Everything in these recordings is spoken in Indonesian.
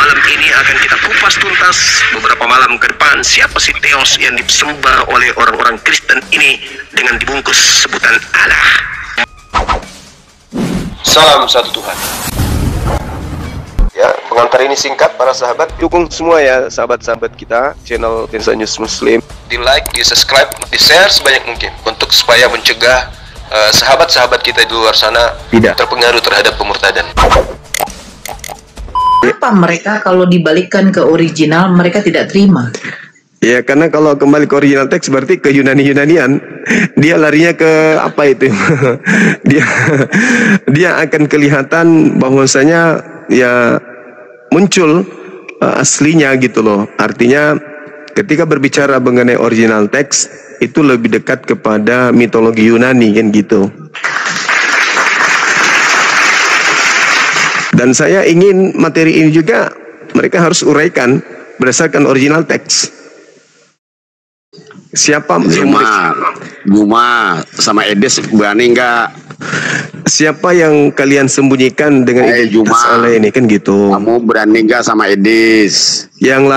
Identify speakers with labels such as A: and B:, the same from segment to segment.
A: malam ini akan kita kupas tuntas beberapa malam ke depan siapa si Theos yang disembah oleh orang-orang Kristen ini dengan dibungkus sebutan Allah. Salam satu Tuhan. Ya, pengantar ini singkat para sahabat. Dukung semua ya sahabat-sahabat kita channel Firsa News Muslim. Di like, di subscribe, di share sebanyak mungkin untuk supaya mencegah sahabat-sahabat kita di luar sana tidak terpengaruh terhadap pemurtadan.
B: Apa mereka kalau dibalikkan ke original mereka tidak terima?
A: Ya, karena kalau kembali ke original teks berarti ke Yunani-Yunanian. Dia larinya ke apa itu? dia akan kelihatan bahwasanya ya muncul aslinya gitu loh. Artinya ketika berbicara mengenai original teks itu lebih dekat kepada mitologi Yunani kan gitu. Dan saya ingin materi ini juga mereka harus uraikan berdasarkan original teks. Siapa
C: Juma sama Edes berani enggak?
A: Siapa yang kalian sembunyikan dengan identitas Allah ini kan gitu?
C: Kamu berani enggak sama Edes?
A: Yang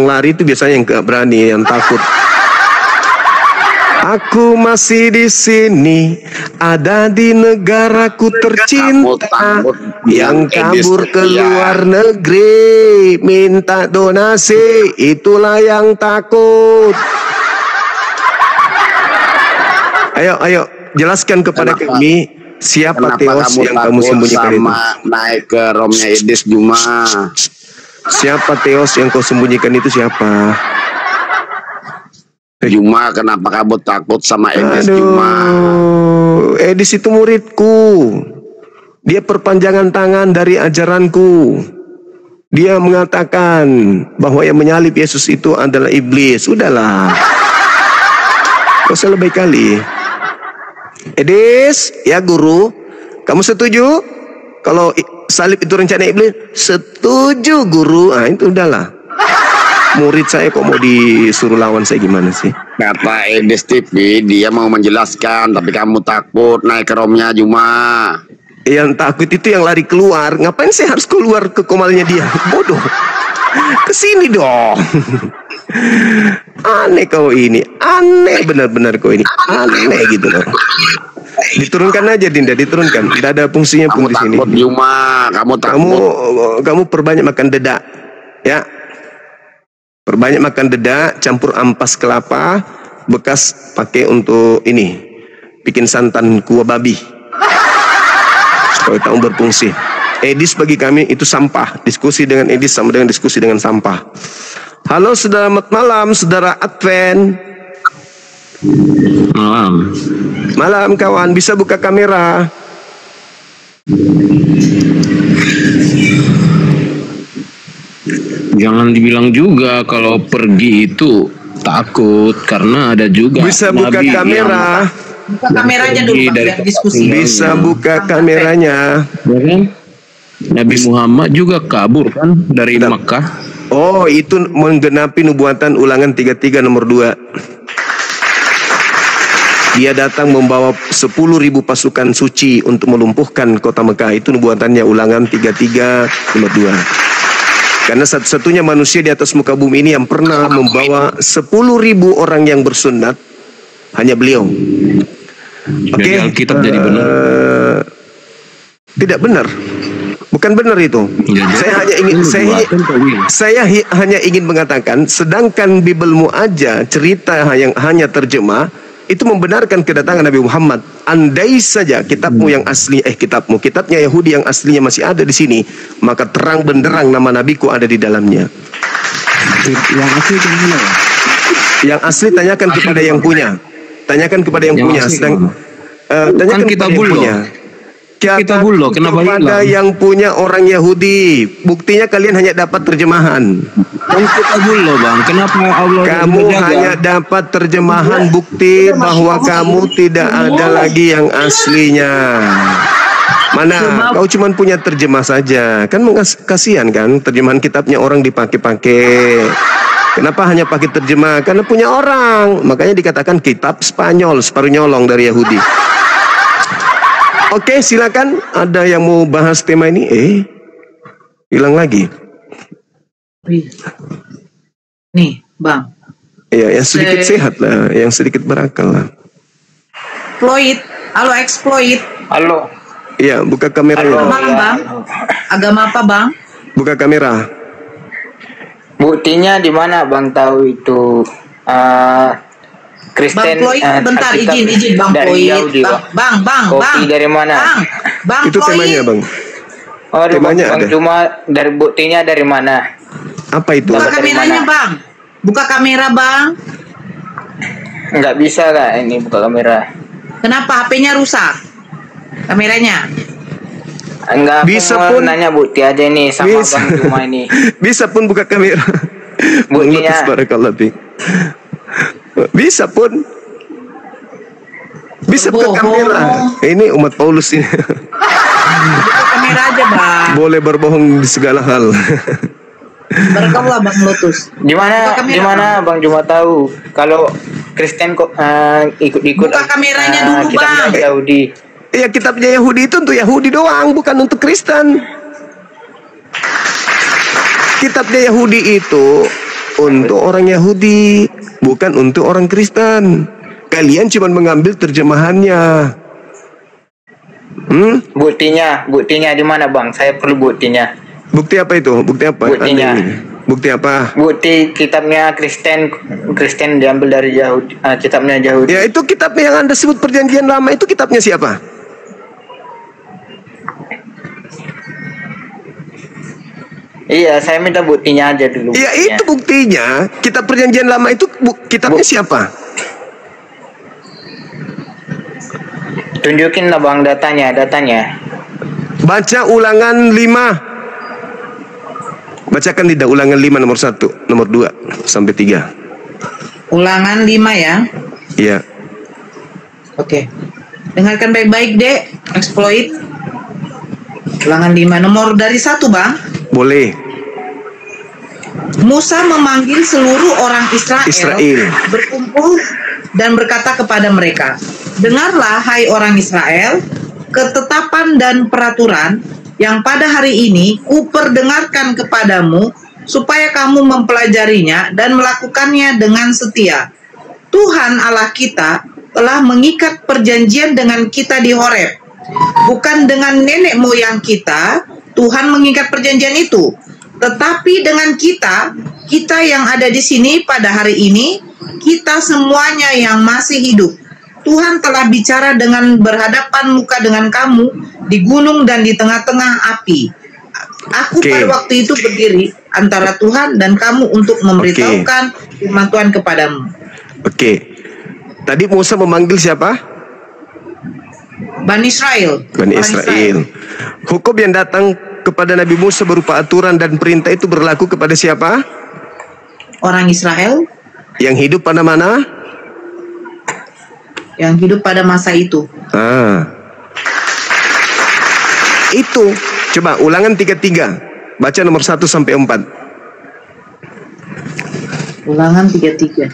A: lari itu biasanya yang enggak berani, yang takut. Aku masih di sini, ada di negaraku tercinta, yang kabur ke luar negeri, minta donasi, itulah yang takut. Ayo, jelaskan kepada kami, siapa Theos yang kamu sembunyikan itu?
C: Naik ke romnya Edes Juma.
A: Siapa Theos yang kau sembunyikan itu siapa?
C: Juma, kenapa kamu takut sama Edes Juma?
A: Edes itu muridku. Dia perpanjangan tangan dari ajaranku. Dia mengatakan bahwa yang menyalib Yesus itu adalah iblis. Udahlah. Gak usah lebih kali. Edes, ya guru, kamu setuju kalau salib itu rencana iblis? Setuju guru. Ah, itu udahlah. Murid saya kok mau disuruh lawan saya gimana sih?
C: Kata Edes TV dia mau menjelaskan, tapi kamu takut naik ke romnya Juma.
A: Yang takut itu yang lari keluar. Ngapain saya harus keluar ke komalnya dia? Bodoh. Kesini dong. Aneh kau ini. Aneh benar-benar kau ini. Aneh gitu loh. Diturunkan aja Dinda, diturunkan. Tidak ada fungsinya pun di sini.
C: Takut Juma, kamu takut.
A: Kamu perbanyak makan dedak. Ya. Perbanyak makan dedak, campur ampas kelapa, bekas pakai untuk ini, bikin santan kuah babi. Supaya tahu berfungsi. Edis bagi kami itu sampah. Diskusi dengan Edis sama dengan diskusi dengan sampah. Halo, selamat malam, saudara Advent.
C: Malam.
A: Malam kawan, bisa buka kamera.
D: Jangan dibilang juga kalau pergi itu takut, karena ada juga
A: bisa buka kamera.
B: Buka kameranya dulu Bang, diskusi.
A: Bisa buka kameranya.
D: Ya kan? Nabi Muhammad juga kabur kan dari Makkah.
A: Oh, itu menggenapi nubuatan Ulangan 33 nomor 2. Dia datang membawa 10.000 pasukan suci untuk melumpuhkan kota Mekah. Itu nubuatannya Ulangan 33 nomor 2. Karena satu-satunya manusia di atas muka bumi ini yang pernah membawa 10.000 orang yang bersunat hanya beliau. Oke,
D: Alkitab jadi benar.
A: Tidak benar. Bukan benar itu.
D: Ya,
A: saya hanya ingin mengatakan, sedangkan Bibelmu aja cerita yang hanya terjemah itu membenarkan kedatangan Nabi Muhammad. Andai saja kitabmu yang asli, kitabnya Yahudi yang aslinya masih ada di sini, maka terang benderang nama nabiku ada di dalamnya.
D: Yang asli gimana ya?
A: Yang asli tanyakan kepada yang punya. Tanyakan kepada yang punya. Sedang tanyakan kepada yang punya.
D: Kitabul loh, kenapa
A: kepada yang punya orang Yahudi. Buktinya kalian hanya dapat terjemahan.
D: Kitabul loh Bang, kenapa Allah?
A: Kamu hanya dapat terjemahan, bukti bahwa kamu tidak ada lagi yang aslinya. Mana? Kau cuma punya terjemah saja. Kan kasihan kan, terjemahan kitabnya orang dipakai-pakai. Kenapa hanya pakai terjemah? Karena punya orang. Makanya dikatakan kitab Spanyol, separuh nyolong dari Yahudi. Oke, silakan. Ada yang mau bahas tema ini? Hilang lagi.
B: Wih. Nih, Bang.
A: Iya, yang sedikit sehat lah, yang sedikit berakal lah.
B: Exploit. Halo, exploit.
E: Halo.
A: Iya, buka kamera.
E: Halo.
B: Bang,
E: Ya.
B: Bang. Agama apa, Bang?
A: Buka kamera.
E: Buktinya di mana Bang tahu itu Kristen?
B: Bang Floyd, bentar,
E: Alkitab
B: izin Bang
E: dari
B: Floyd.
E: Yahudi,
B: Bang.
E: Kopi dari mana?
B: Bang
A: Itu
B: Floyd.
A: temanya, Bang.
E: Oh,
A: Temanya
E: Bang,
A: ada.
E: cuma dari buktinya dari mana?
A: Apa itu?
B: Buka
E: Dari
B: kameranya,
E: mana?
B: Bang. Buka kamera, Bang.
E: Nggak bisa kak ini buka kamera.
B: Kenapa HP-nya rusak? Kameranya.
E: Enggak, aku
A: Bisa
E: mau
A: pun.
E: nanya bukti aja nih sama
A: Bisa.
E: Bang Juma ini.
A: Bisa pun buka kamera. Bang
E: Buktinya.
A: Lotus, barakallah Bing. Bisa pun. Bisa buka
B: Berbohong.
A: kamera. Ini umat Paulus ini.
B: Buka kamera aja, Bang.
A: Boleh berbohong di segala hal.
B: Barakallah, Bang Lotus.
E: Di mana
B: Buka kamera,
E: Bang Juma tahu kalau Kristen kok ikut-ikut
B: Buka kameranya dulu,
E: kitabnya
B: Bang.
E: Yahudi.
A: Ya, kitabnya Yahudi itu untuk Yahudi doang, bukan untuk Kristen. Kitabnya Yahudi itu untuk orang Yahudi, bukan untuk orang Kristen. Kalian cuma mengambil terjemahannya.
E: Buktinya di mana Bang? Saya perlu buktinya.
A: Bukti apa itu? Bukti apa?
E: Buktinya.
A: Anda ini. Bukti apa?
E: Bukti kitabnya Kristen diambil dari Yahudi, kitabnya Yahudi.
A: Ya, itu kitabnya yang Anda sebut perjanjian lama, itu kitabnya siapa?
E: Iya, saya minta buktinya aja dulu.
A: Ya,
E: buktinya.
A: itu buktinya. Kitab perjanjian lama itu kitabnya siapa?
E: Tunjukin lah Bang datanya.
A: Baca Ulangan 5. Bacakan tidak Ulangan 5 nomor 1, nomor 2 sampai 3.
B: Ulangan 5 ya.
A: Iya.
B: Oke. Dengarkan baik-baik, Dek. Exploit. Ulangan 5 nomor dari 1, Bang.
A: Boleh.
B: Musa memanggil seluruh orang Israel berkumpul dan berkata kepada mereka, "Dengarlah, hai orang Israel, ketetapan dan peraturan yang pada hari ini kuperdengarkan kepadamu, supaya kamu mempelajarinya dan melakukannya dengan setia. Tuhan Allah kita telah mengikat perjanjian dengan kita di Horeb. Bukan dengan nenek moyang kita, Tuhan mengikat perjanjian itu, tetapi dengan kita yang ada di sini pada hari ini, kita semuanya yang masih hidup. Tuhan telah bicara dengan berhadapan muka dengan kamu di gunung dan di tengah-tengah api. Aku
A: Oke.
B: pada waktu itu berdiri antara Tuhan dan kamu untuk memberitahukan firman Tuhan kepadamu."
A: Oke. Tadi Musa memanggil siapa?
B: Bani Israel.
A: Bani
B: Orang
A: Israel. Hukum yang datang kepada Nabi Musa berupa aturan dan perintah itu berlaku kepada siapa?
B: Orang Israel
A: Yang hidup pada mana?
B: yang hidup pada masa itu.
A: Itu. Coba Ulangan 33. Baca nomor 1 sampai 4.
B: Ulangan 33.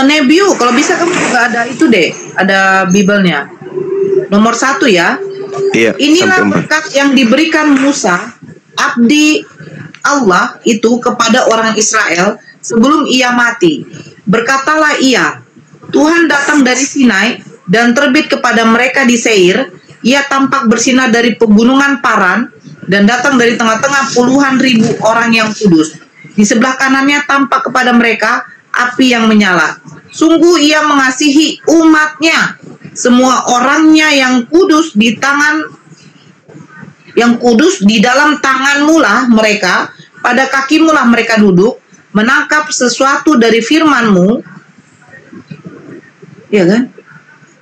B: Nebiu, kalau bisa kamu juga ada itu deh, ada Bible-nya. Nomor 1 ya.
A: Iya,
B: Inilah
A: sampai 4.
B: berkat yang diberikan Musa, abdi Allah itu kepada orang Israel sebelum ia mati. Berkatalah ia, Tuhan datang dari Sinai dan terbit kepada mereka di Seir. Ia tampak bersinar dari pegunungan Paran dan datang dari tengah-tengah puluhan ribu orang yang kudus. Di sebelah kanannya tampak kepada mereka api yang menyala. Sungguh ia mengasihi umatnya. Semua orangnya yang kudus di dalam tanganmu lah mereka, pada kakimu lah mereka duduk, menangkap sesuatu dari firman-Mu. Ya kan?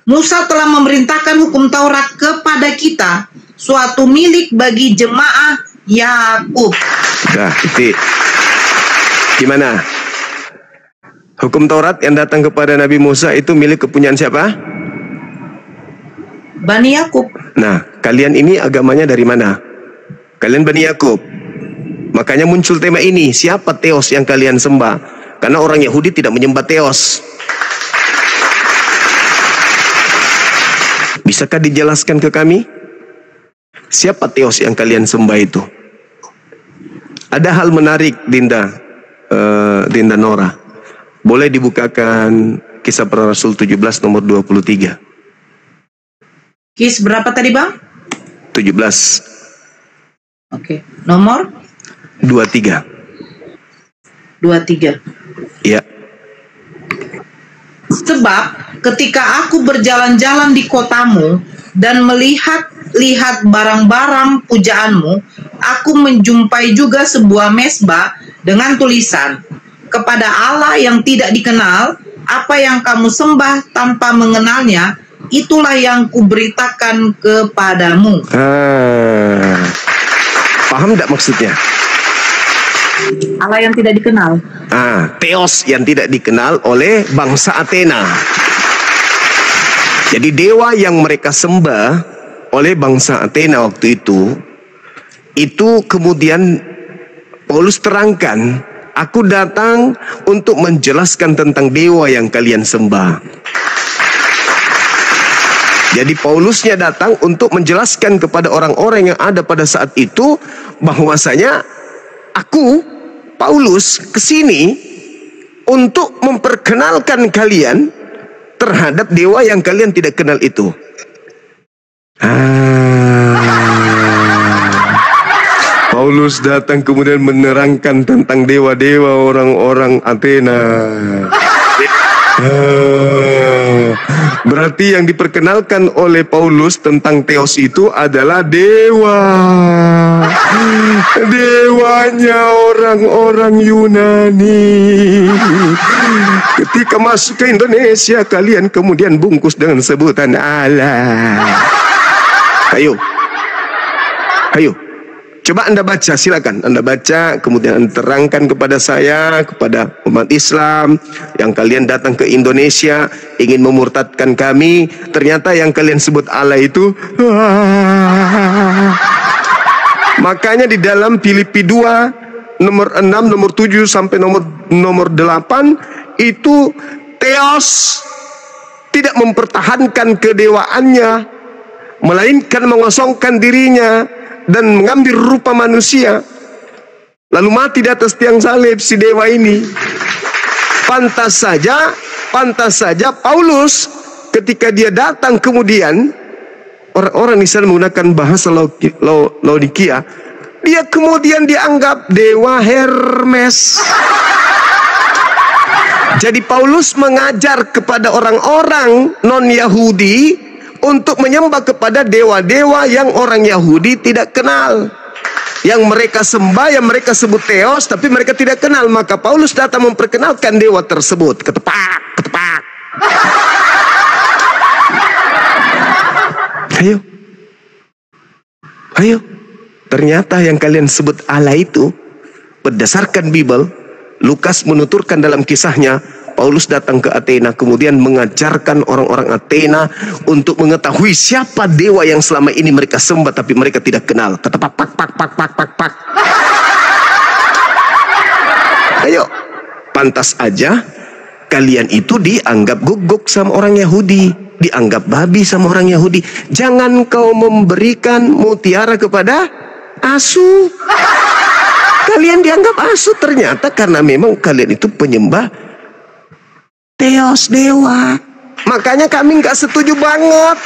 B: Musa telah memerintahkan hukum Taurat kepada kita, suatu milik bagi jemaah Yakub.
A: Dah, titik. Gimana? Hukum Taurat yang datang kepada Nabi Musa itu milik kepunyaan siapa?
B: Bani Yakub.
A: Nah, kalian ini agamanya dari mana? Kalian Bani Yakub. Makanya muncul tema ini, siapa Theos yang kalian sembah? Karena orang Yahudi tidak menyembah Theos. Bisakah dijelaskan ke kami? Siapa Theos yang kalian sembah itu? Ada hal menarik, Dinda Nora. Boleh dibukakan Kisah Para Rasul 17 nomor 23.
B: Kis berapa tadi, Bang?
A: 17.
B: Oke. Nomor
A: 23.
B: 23.
A: Iya.
B: Sebab ketika aku berjalan-jalan di kotamu dan melihat barang-barang pujaanmu, aku menjumpai juga sebuah mezbah dengan tulisan, kepada Allah yang tidak dikenal, apa yang kamu sembah tanpa mengenalnya, itulah yang kuberitakan kepadamu.
A: Paham tidak maksudnya?
B: Allah yang tidak dikenal.
A: Theos yang tidak dikenal oleh bangsa Athena. Jadi dewa yang mereka sembah oleh bangsa Athena waktu itu kemudian Paulus terangkan, aku datang untuk menjelaskan tentang dewa yang kalian sembah. Jadi Paulusnya datang untuk menjelaskan kepada orang-orang yang ada pada saat itu bahwasanya aku, Paulus, kesini untuk memperkenalkan kalian terhadap dewa yang kalian tidak kenal itu. Paulus datang kemudian menerangkan tentang dewa-dewa orang-orang Athena. Berarti yang diperkenalkan oleh Paulus tentang Theos itu adalah dewa. Dewanya orang-orang Yunani. Ketika masuk ke Indonesia, kalian kemudian bungkus dengan sebutan Allah. Ayo. Coba Anda baca, silakan Anda baca, kemudian Anda terangkan kepada saya, kepada umat Islam yang kalian datang ke Indonesia ingin memurtadkan kami, ternyata yang kalian sebut Allah itu. Makanya di dalam Filipi 2 nomor 6, nomor 7 sampai nomor 8 itu Theos tidak mempertahankan kedewaannya, melainkan mengosongkan dirinya dan mengambil rupa manusia, lalu mati di atas tiang salib si dewa ini. Pantas saja Paulus ketika dia datang kemudian orang-orang di sana menggunakan bahasa Laodikia, dia kemudian dianggap dewa Hermes. Jadi Paulus mengajar kepada orang-orang non-Yahudi untuk menyembah kepada dewa-dewa yang orang Yahudi tidak kenal, yang mereka sembah, yang mereka sebut Theos, tapi mereka tidak kenal. Maka Paulus datang memperkenalkan dewa tersebut. Ketepak. Ayo. Ternyata yang kalian sebut Allah itu, berdasarkan Bible, Lukas menuturkan dalam kisahnya, Paulus datang ke Athena, kemudian mengajarkan orang-orang Athena untuk mengetahui siapa dewa yang selama ini mereka sembah tapi mereka tidak kenal. Ketepak. Ayo, pantas aja kalian itu dianggap guguk sama orang Yahudi, dianggap babi sama orang Yahudi. Jangan kau memberikan mutiara kepada asu. Kalian dianggap asu ternyata karena memang kalian itu penyembah Theos, dewa. Makanya kami nggak setuju banget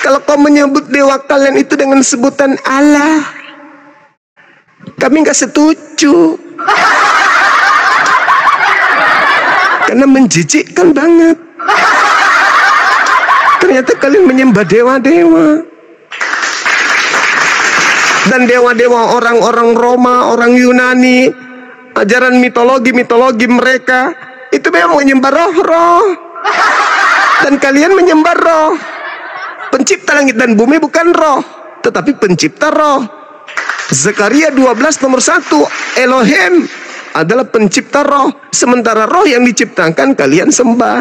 A: kalau kau menyebut dewa kalian itu dengan sebutan Allah. Kami nggak setuju karena menjijikkan banget. Ternyata kalian menyembah dewa-dewa dan dewa-dewa orang-orang Roma, orang Yunani, ajaran mitologi mereka itu memang menyembah roh-roh, dan kalian menyembah roh. Pencipta langit dan bumi bukan roh, tetapi pencipta roh. Zakaria 12 nomor 1, Elohim adalah pencipta roh, sementara roh yang diciptakan kalian sembah.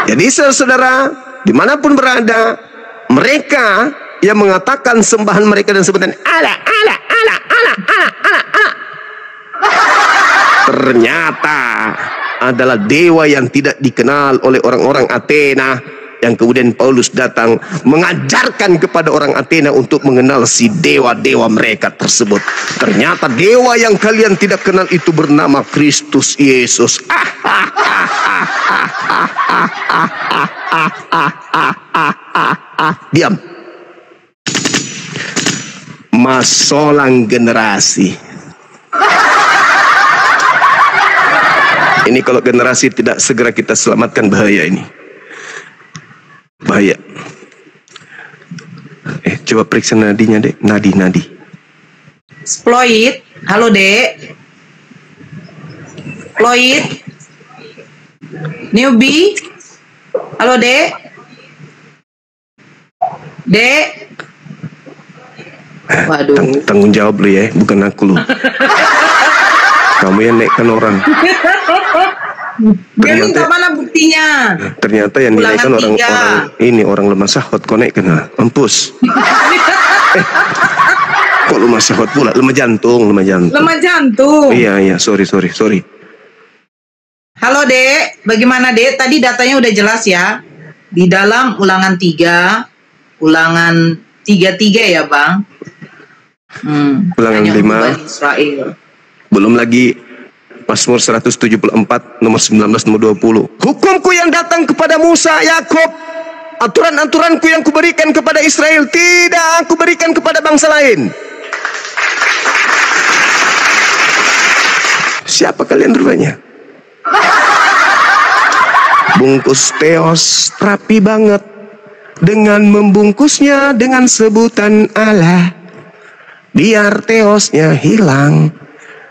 A: Jadi saudara, dimanapun berada, mereka yang mengatakan sembahan mereka dan sebutan Allah ternyata adalah dewa yang tidak dikenal oleh orang-orang Athena, yang kemudian Paulus datang mengajarkan kepada orang Athena untuk mengenal si dewa-dewa mereka tersebut. Ternyata dewa yang kalian tidak kenal itu bernama Kristus Yesus. Diam. Masolang generasi. Ini kalau generasi tidak segera kita selamatkan, bahaya ini. Bahaya. Coba periksa nadinya, Dek. Nadi.
B: Exploit. Halo, Dek. Exploit. Newbie. Halo, Dek. Dek. Waduh.
A: Tanggung jawab lu ya, bukan aku lu. Kamu yang naikkan orang.
B: Dia minta mana buktinya?
A: Ternyata yang dinaikkan orang lemah syahwat. Kau naikkan, mampus. Kok lemah syahwat pula? Lemah jantung.
B: Lemah jantung.
A: Iya, sorry.
B: Halo, Dek. Bagaimana, Dek? Tadi datanya udah jelas ya. Di dalam ulangan 3, ulangan 33 ya, Bang.
A: Ulangan 5.
B: Israel.
A: Belum lagi Mazmur 174 nomor 19 nomor 20. Hukumku yang datang kepada Musa, Yakub, aturan-aturanku yang kuberikan kepada Israel, tidak aku berikan kepada bangsa lain. Siapa kalian rupanya? Bungkus teos rapi banget dengan membungkusnya dengan sebutan Allah, biar teosnya hilang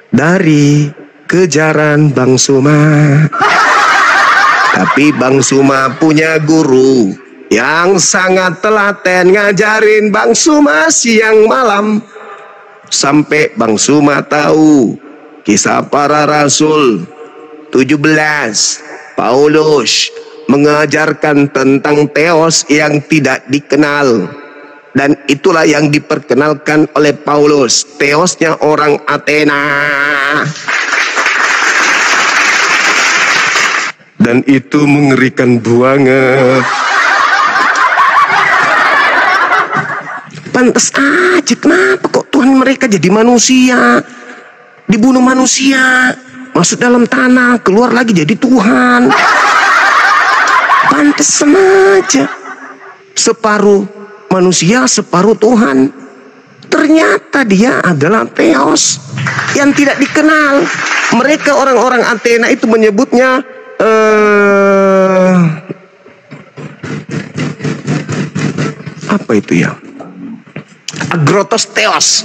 A: dari kejaran Bang Suma. Tapi Bang Suma punya guru yang sangat telaten ngajarin Bang Suma siang malam, sampai Bang Suma tahu kisah para rasul 17. Paulus mengajarkan tentang teos yang tidak dikenal, dan itulah yang diperkenalkan oleh Paulus, teosnya orang Athena. Dan itu mengerikan banget. Pantas aja, kenapa kok Tuhan mereka jadi manusia, dibunuh manusia, masuk dalam tanah, keluar lagi jadi Tuhan. Pantas aja, separuh manusia separuh Tuhan. Ternyata dia adalah teos yang tidak dikenal. Mereka orang-orang Athena itu menyebutnya apa itu ya? Agrotos Theos.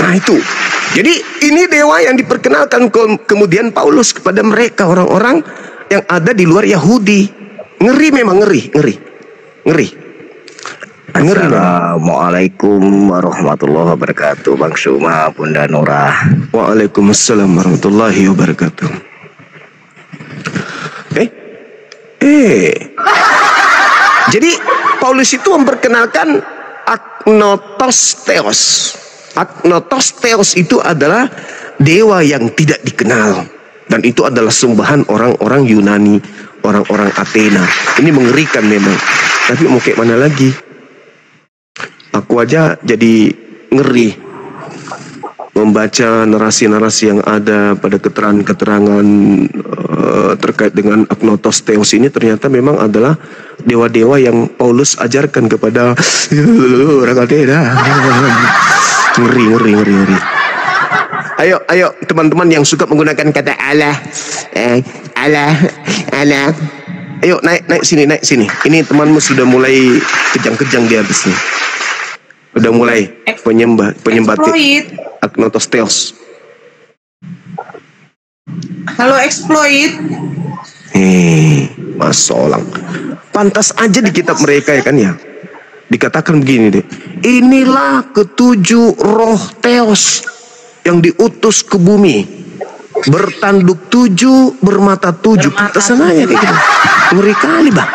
A: Nah itu. Jadi ini dewa yang diperkenalkan kemudian Paulus kepada mereka, orang-orang yang ada di luar Yahudi. Ngeri memang, ngeri.
F: Assalamualaikum warahmatullahi wabarakatuh, Bang Suma, Bunda Nora.
A: Waalaikumsalam warahmatullahi wabarakatuh. Jadi Paulus itu memperkenalkan Agnotos Theos. Agnotos Theos itu adalah dewa yang tidak dikenal, dan itu adalah sembahan orang-orang Yunani, orang-orang Athena. Ini mengerikan memang. Tapi mau kayak mana lagi? Aku aja jadi ngeri membaca narasi-narasi yang ada pada keterangan-keterangan terkait dengan Agnotos Theos ini. Ternyata memang adalah dewa-dewa yang Paulus ajarkan kepada orang Athena. Ngeri. Ayo teman-teman yang suka menggunakan kata Allah, Allah. Ayo naik sini. Ini temanmu sudah mulai kejang-kejang di atas nih. Udah mulai penyembah Agnotos Theos.
B: Halo, exploit.
A: Mas Solang. Pantas aja di kitab mereka ya kan ya. Dikatakan begini deh. Inilah ketujuh roh Theos yang diutus ke bumi. Bertanduk 7, bermata 7. Pantasan aja kayak gitu. Ngeri kali, Bang.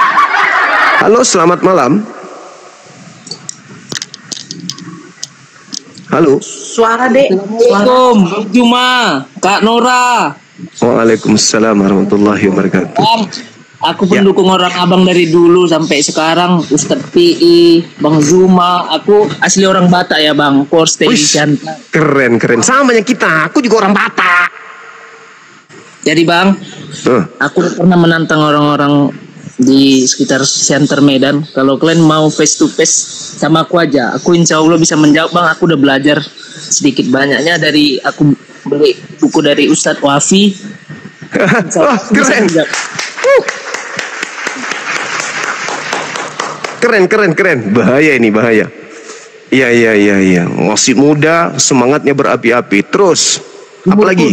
A: Halo, selamat malam. Halo.
B: Suara, Dek.
G: Assalamualaikum, Juma, Kak Nora.
A: Waalaikumsalam warahmatullahi wabarakatuh.
G: Aku pendukung orang abang dari dulu sampai sekarang. Ustadz PI, Bang Zuma. Aku asli orang Batak ya bang. Forstay Chantal.
A: Keren. Samanya kita. Aku juga orang Batak.
G: Jadi bang, aku pernah menantang orang-orang di sekitar center Medan. Kalau kalian mau face to face sama aku aja, aku insya Allah bisa menjawab bang. Aku udah belajar sedikit banyaknya dari aku beli buku dari Ustadz Wafi.
A: Keren. Bahaya ini, bahaya. Iya. Masih muda, semangatnya berapi-api. Terus, apalagi?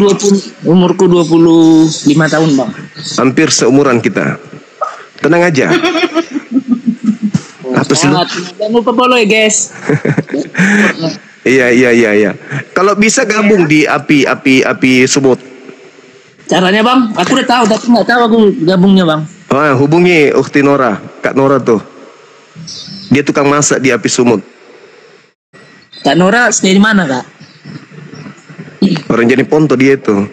G: Umurku 25 tahun, Bang.
A: Hampir seumuran kita. Tenang aja. Apa sih?
G: Jangan lupa follow ya, guys.
A: Iya. Kalau bisa gabung di api Sumut.
G: Caranya, Bang? Aku udah tahu, tapi nggak tahu aku gabungnya, Bang.
A: Hubungi Ukti Nora, Kak Nora tuh. Dia tukang masak di api Sumut.
G: Kak Nora stay di mana, Kak?
A: Orang jadi Ponto dia itu.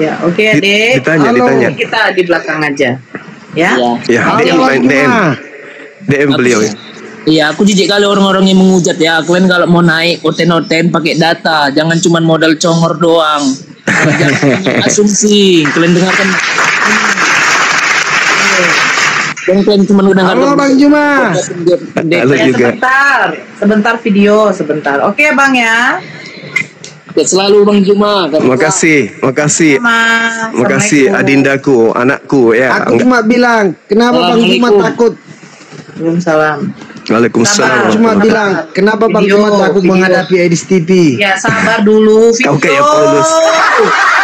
B: Ya, oke Adek.
A: Ditanya.
B: Kita di belakang aja. Ya.
A: Ya, DM beliau ya.
G: Iya, aku jijik kali orang-orang yang menghujat ya. Kalian kalau mau naik oten pakai data, jangan cuma modal congor doang. Jangan asumsi. Kalian dengarkan. Dan kalian cuma dengarkan.
H: Halo Bang Juma.
A: Halo juga.
B: Sebentar video, sebentar. Oke Bang ya.
G: Selalu Bang Juma.
A: Makasih. Makasih adindaku, anakku ya.
H: Aku cuma bilang, kenapa Bang Juma takut?
B: Waalaikumsalam.
A: Waalaikumsalam.
H: Cuma bilang, kenapa Bang Juma takut menghadapi Edis TV?
B: Ya sabar dulu.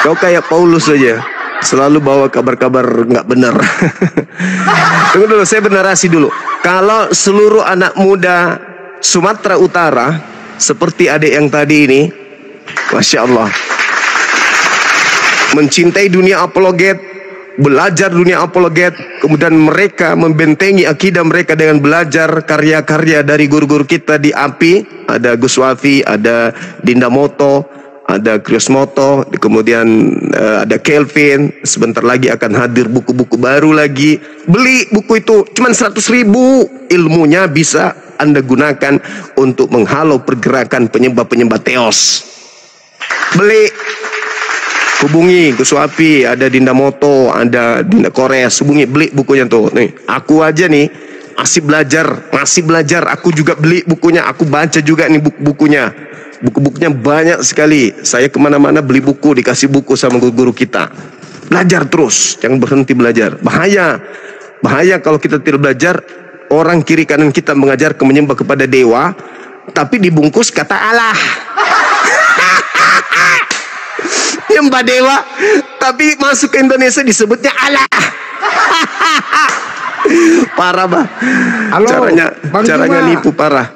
A: Kau kayak Paulus saja. Selalu bawa kabar-kabar nggak benar. Tunggu dulu, saya bernarasi dulu. Kalau seluruh anak muda Sumatera Utara seperti adik yang tadi ini, Masya Allah, mencintai dunia apologet, belajar dunia apologet, kemudian mereka membentengi akidah mereka dengan belajar karya-karya dari guru-guru kita di API. Ada Gus Wafi, ada Dinda Moto, ada Krius Moto, kemudian ada Kelvin. Sebentar lagi akan hadir buku-buku baru lagi. Beli buku itu cuman 100.000. Ilmunya bisa Anda gunakan untuk menghalau pergerakan penyembah-penyembah teos. Beli, hubungi Gus Wafi, ada Dinda Moto, ada Dinda Kores. Hubungi, beli bukunya tuh. Nih, aku aja nih masih belajar. Aku juga beli bukunya. Aku baca juga nih buku-bukunya. Buku-bukunya banyak sekali. Saya kemana-mana beli buku, dikasih buku sama guru-guru kita. Belajar terus, jangan berhenti belajar. Bahaya kalau kita tidak belajar. Orang kiri kanan kita mengajar menyembah kepada dewa, tapi dibungkus kata Allah. Nyembah dewa, tapi masuk ke Indonesia disebutnya Allah. Parah bah.
H: Halo,
A: caranya nipu parah.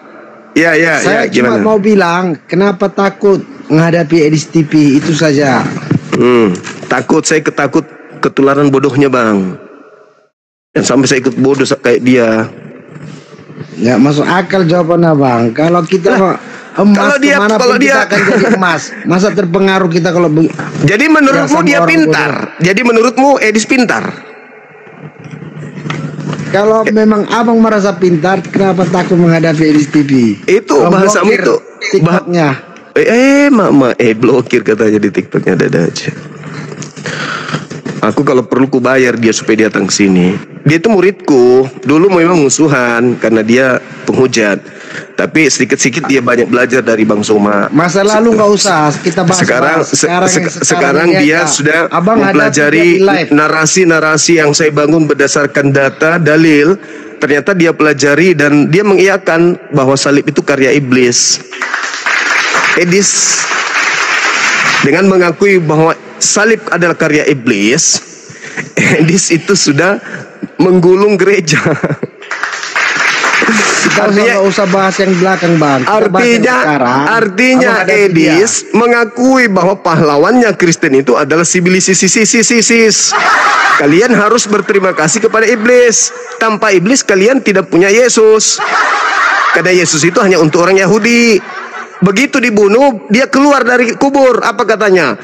H: Saya cuma
A: gimana?
H: mau bilang, kenapa takut menghadapi Edis TV, itu saja.
A: Saya ketakut ketularan bodohnya bang. Dan sampai saya ikut bodoh kayak dia.
H: Ya masuk akal jawabannya bang. Kalau kita emas, kalau dia akan jadi emas. Masa terpengaruh kita kalau
A: jadi menurutmu dia pintar bodoh. Jadi menurutmu Edis pintar? Kalau
H: memang abang merasa pintar, kenapa takut menghadapi Edis TV?
A: Itu bahasamu itu
H: TikToknya.
A: Mama blokir katanya di TikToknya, ada aja. Aku kalau perlu ku bayar dia supaya dia datang ke sini. Dia itu muridku. Dulu memang musuhan karena dia penghujat. Tapi sedikit-sedikit dia banyak belajar dari Bang Soma.
H: Masa lalu nggak usah kita bahas.
A: Sekarang dia sudah mempelajari narasi-narasi yang saya bangun berdasarkan data, dalil. Ternyata dia pelajari dan dia mengiyakan bahwa salib itu karya iblis. Edis dengan mengakui bahwa salib adalah karya iblis, Edis itu sudah menggulung gereja.
H: Kita nggak usah bahas yang belakang bang.
A: Artinya Edis mengakui bahwa pahlawannya Kristen itu adalah sibilis. Kalian harus berterima kasih kepada iblis. Tanpa iblis kalian tidak punya Yesus. Karena Yesus itu hanya untuk orang Yahudi. Begitu dibunuh, dia keluar dari kubur. Apa katanya?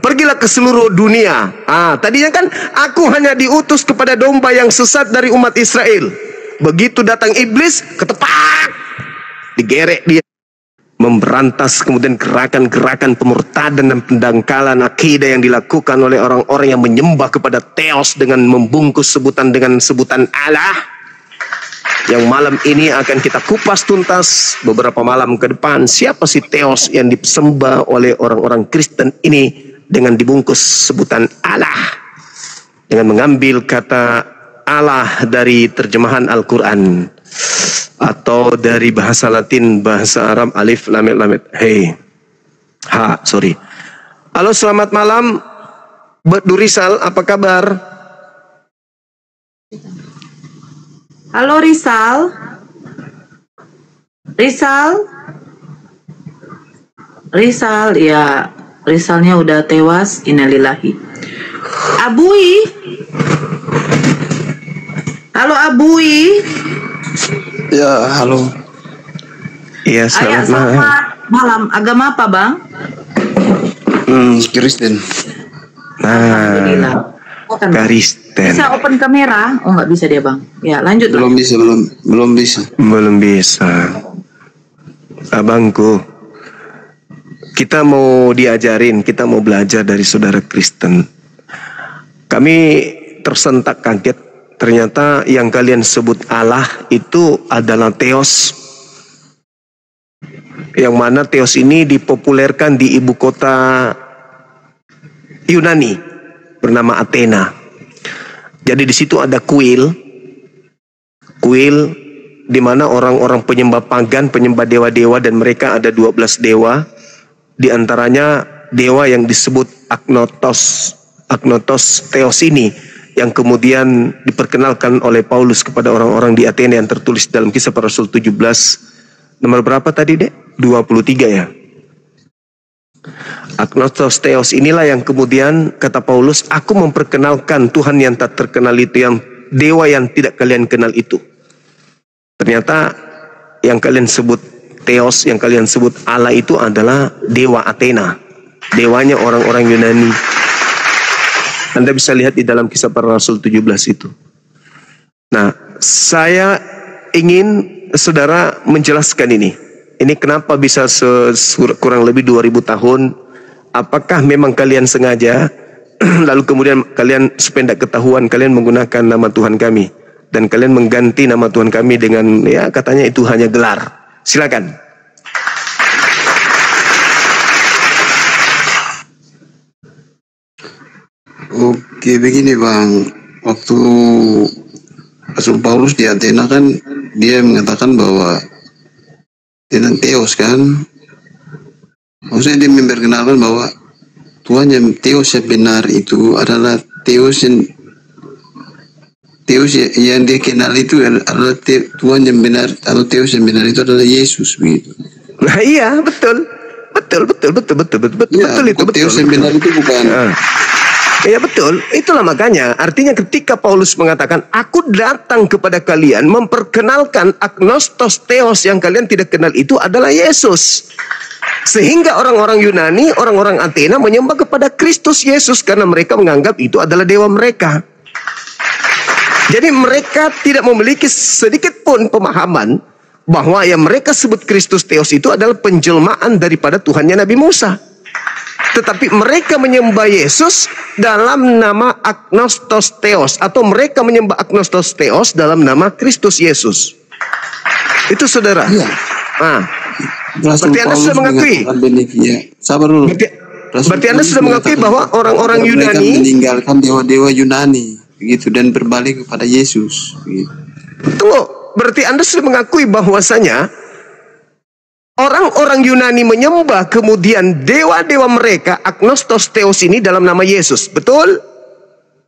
A: Pergilah ke seluruh dunia. Tadinya kan aku hanya diutus kepada domba yang sesat dari umat Israel. Begitu datang iblis, ketepak, digerek dia. Memberantas kemudian gerakan-gerakan pemurtadan dan pendangkalan akidah yang dilakukan oleh orang-orang yang menyembah kepada Theos dengan membungkus sebutan dengan sebutan Allah, yang malam ini akan kita kupas tuntas beberapa malam ke depan. Siapa sih Theos yang disembah oleh orang-orang Kristen ini dengan dibungkus sebutan Allah, dengan mengambil kata Allah dari terjemahan Al-Quran atau dari bahasa Latin, bahasa Arab, alif lam mim lam. Sorry. Halo, selamat malam, Bu Rizal, apa kabar?
B: Halo Rizal. Rizal, ya, Rizalnya udah tewas, innalillahi. Abui. Halo Abui.
I: Ya, halo.
A: Iya, selamat
B: malam. Agama apa, Bang?
I: Kristen.
B: Alhamdulillah.
A: Kristen.
B: Bisa open kamera? Oh, nggak bisa dia, Bang. Ya, lanjut.
I: Belum bisa.
A: Belum bisa. Abangku, kita mau diajarin, kita mau belajar dari saudara Kristen. Kami tersentak kaget. Ternyata yang kalian sebut Allah itu adalah Theos. Yang mana Theos ini dipopulerkan di ibu kota Yunani bernama Athena. Jadi di situ ada kuil di mana orang-orang penyembah pagan, penyembah dewa-dewa, dan mereka ada 12 dewa. Di antaranya dewa yang disebut Agnotos Theos ini, yang kemudian diperkenalkan oleh Paulus kepada orang-orang di Athena, yang tertulis dalam Kisah Para Rasul 17 nomor berapa tadi, Dek? 23 ya. Agnotos Theos inilah yang kemudian kata Paulus, aku memperkenalkan Tuhan yang tak terkenal itu, yang dewa yang tidak kalian kenal itu. Ternyata yang kalian sebut Theos, yang kalian sebut Allah itu adalah dewa Athena, dewanya orang-orang Yunani. Anda bisa lihat di dalam Kisah Para Rasul 17 itu. Nah, saya ingin saudara menjelaskan ini. Ini kenapa bisa kurang lebih 2000 tahun. Apakah memang kalian sengaja, lalu kemudian kalian supaya tidak ketahuan, kalian menggunakan nama Tuhan kami. Dan kalian mengganti nama Tuhan kami dengan, ya katanya itu hanya gelar. Silakan.
I: Oke, begini Bang. Waktu Rasul Paulus di Athena kan, dia mengatakan bahwa tentang Theos kan. Maksudnya dia memperkenalkan bahwa Tuhan yang Theos yang benar itu adalah Theos yang dia kenal itu adalah Tuhan yang benar, atau Theos yang benar itu adalah Yesus begitu.
A: Nah iya, betul.
I: Ya,
A: itu betul.
I: Theos yang benar itu bukan.
A: Ya betul, itulah makanya artinya ketika Paulus mengatakan aku datang kepada kalian memperkenalkan Agnostos Theos yang kalian tidak kenal itu adalah Yesus. Sehingga orang-orang Yunani, orang-orang Athena menyembah kepada Kristus Yesus karena mereka menganggap itu adalah dewa mereka. Jadi mereka tidak memiliki sedikit pun pemahaman bahwa yang mereka sebut Kristus Theos itu adalah penjelmaan daripada Tuhannya Nabi Musa. Tetapi mereka menyembah Yesus dalam nama Agnostos Theos, atau mereka menyembah Agnostos Theos dalam nama Kristus Yesus. Itu saudara.
I: Iya.
A: Berarti Anda sudah mengakui.
I: Sabar dulu.
A: Berarti Anda sudah mengakui bahwa orang-orang Yunani
I: meninggalkan dewa-dewa Yunani, begitu, dan berbalik kepada Yesus. Begitu.
A: Tunggu, berarti Anda sudah mengakui bahwasanya orang-orang Yunani menyembah kemudian dewa-dewa mereka Agnostos Theos ini dalam nama Yesus, betul?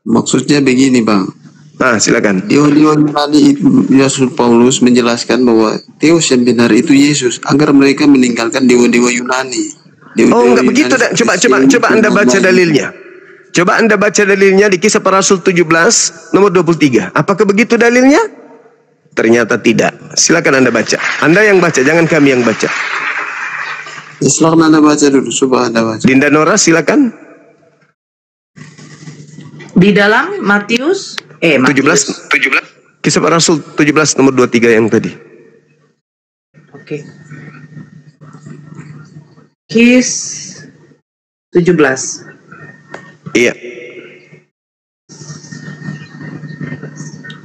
I: Maksudnya begini Bang.
A: Nah, silakan.
I: Dewa-dewa Yunani itu, Rasul Paulus menjelaskan bahwa Theos yang benar itu Yesus, agar mereka meninggalkan dewa-dewa Yunani.
A: Oh, enggak begitu. Coba Anda baca dalilnya. Coba Anda baca dalilnya di Kisah Para Rasul 17 nomor 23. Apakah begitu dalilnya? Ternyata tidak. Silakan Anda baca. Anda yang baca, jangan kami yang baca.
I: Silakan Anda baca dulu. Coba Anda baca.
A: Dinda Nora, silakan.
B: Di dalam Matius
A: 17 Kisah Para Rasul 17 nomor 23 yang tadi.
B: Oke. Kis 17.
A: Iya.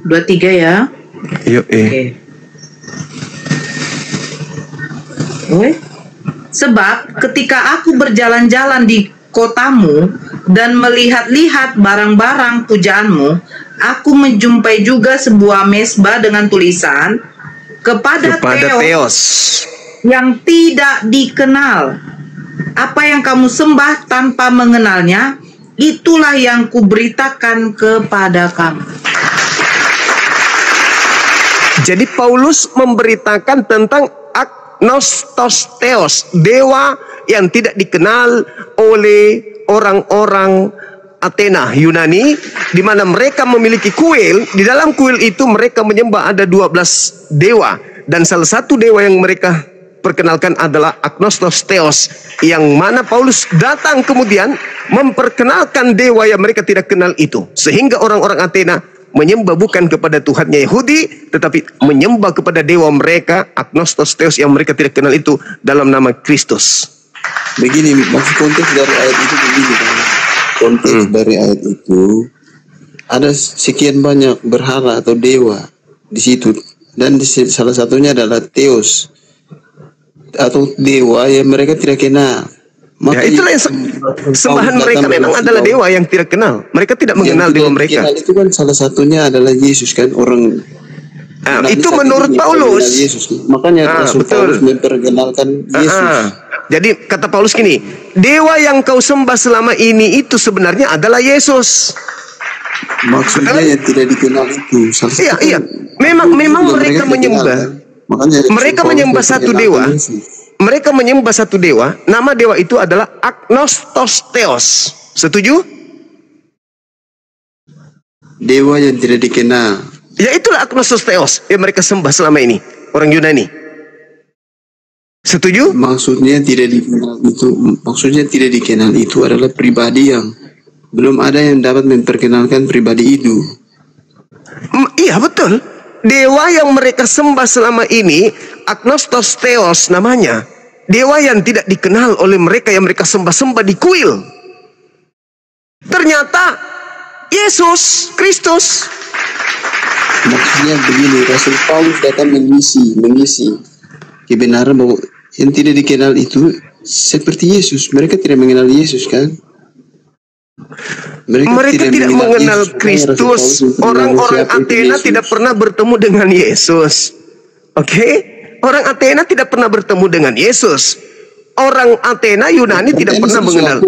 B: 23 ya.
A: Yuk,
B: Oke. Sebab ketika aku berjalan-jalan di kotamu dan melihat-lihat barang-barang pujaanmu, aku menjumpai juga sebuah mezbah dengan tulisan kepada Theos yang tidak dikenal. Apa yang kamu sembah tanpa mengenalnya, itulah yang kuberitakan kepada kamu.
A: Jadi Paulus memberitakan tentang agnostos theos, dewa yang tidak dikenal oleh orang-orang Athena, Yunani, di mana mereka memiliki kuil. Di dalam kuil itu mereka menyembah ada 12 dewa, dan salah satu dewa yang mereka perkenalkan adalah agnostos theos, yang mana Paulus datang kemudian memperkenalkan dewa yang mereka tidak kenal itu, sehingga orang-orang Athena menyembah bukan kepada Tuhannya Yahudi, tetapi menyembah kepada dewa mereka, agnostos theos, yang mereka tidak kenal itu, dalam nama Kristus.
I: Begini, maksud konteks dari ayat itu begini, konteks dari ayat itu ada sekian banyak berhala atau dewa di situ, dan salah satunya adalah theos atau dewa yang mereka tidak kenal.
A: Maka ya, itulah yang sembahan mereka memang adalah dewa yang tidak kenal. Mereka tidak mengenal dewa mereka.
I: Itu kan salah satunya adalah Yesus kan, orang.
A: Itu menurut Paulus.
I: Yesus. Makanya Rasul Paulus memperkenalkan Yesus.
A: Jadi kata Paulus gini, dewa yang kau sembah selama ini itu sebenarnya adalah Yesus.
I: Maksudnya yang tidak dikenal itu.
A: Iya. Memang mereka menyembah. Mereka menyembah satu dewa. Mereka menyembah satu dewa. Nama dewa itu adalah agnostos theos. Setuju?
I: Dewa yang tidak dikenal.
A: Ya, itulah agnostos theos yang mereka sembah selama ini, orang Yunani. Setuju?
I: Maksudnya tidak dikenal itu adalah pribadi yang belum ada yang dapat memperkenalkan pribadi itu.
A: Iya, betul. Dewa yang mereka sembah selama ini agnostos theos namanya. Dewa yang tidak dikenal oleh mereka yang mereka sembah-sembah di kuil. Ternyata Yesus Kristus.
I: Maksudnya begini, Rasul Paulus datang mengisi kebenaran bahwa yang tidak dikenal itu seperti Yesus. Mereka tidak mengenal Yesus kan?
A: Mereka tidak mengenal Kristus. Orang-orang Athena tidak pernah bertemu dengan Yesus. Oke? Orang Athena tidak pernah bertemu dengan Yesus. Orang Athena Yunani tidak pernah mengenal.